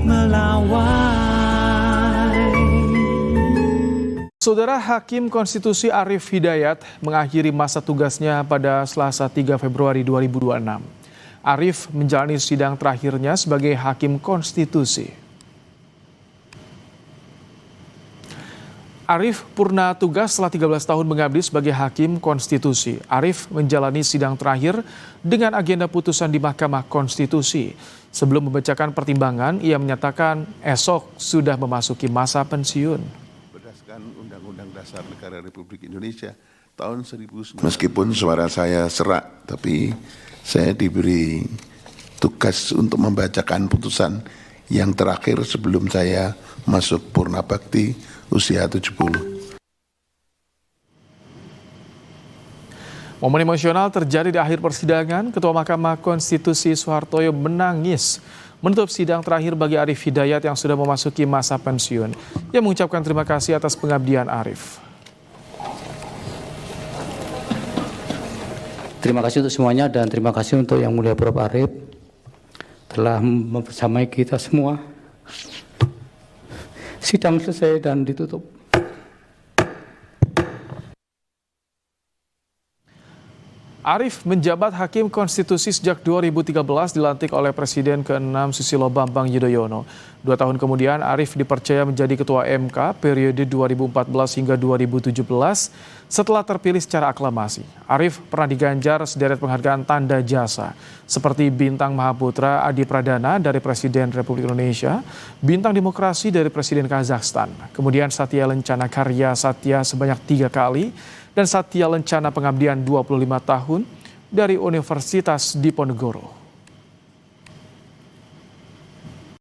melawai. Saudara Hakim Konstitusi Arief Hidayat mengakhiri masa tugasnya pada Selasa 3 Februari 2026. Arief menjalani sidang terakhirnya sebagai Hakim Konstitusi. Arief purna tugas setelah 13 tahun mengabdi sebagai Hakim Konstitusi. Arief menjalani sidang terakhir dengan agenda putusan di Mahkamah Konstitusi. Sebelum membacakan pertimbangan, ia menyatakan esok sudah memasuki masa pensiun. Berdasarkan Undang-Undang Dasar Negara Republik Indonesia tahun 1900. Meskipun suara saya serak, tapi saya diberi tugas untuk membacakan putusan yang terakhir sebelum saya masuk purna bakti usia 70. Momen emosional terjadi di akhir persidangan. Ketua Mahkamah Konstitusi Soehartoyo menangis menutup sidang terakhir bagi Arief Hidayat yang sudah memasuki masa pensiun. Ia mengucapkan terima kasih atas pengabdian Arief. Terima kasih untuk semuanya dan terima kasih untuk Yang Mulia Prof. Arief telah membersamai kita semua. Sidang selesai dan ditutup. Arief menjabat Hakim Konstitusi sejak 2013 dilantik oleh Presiden ke-6 Susilo Bambang Yudhoyono. 2 tahun kemudian Arief dipercaya menjadi Ketua MK periode 2014 hingga 2017 setelah terpilih secara aklamasi. Arief pernah diganjar sederet penghargaan tanda jasa seperti Bintang Mahaputra Adi Pradana dari Presiden Republik Indonesia, Bintang Demokrasi dari Presiden Kazakhstan, kemudian Satya Lencana Karya Satya sebanyak 3 kali, dan Satya Lencana Pengabdian 25 tahun dari Universitas Diponegoro.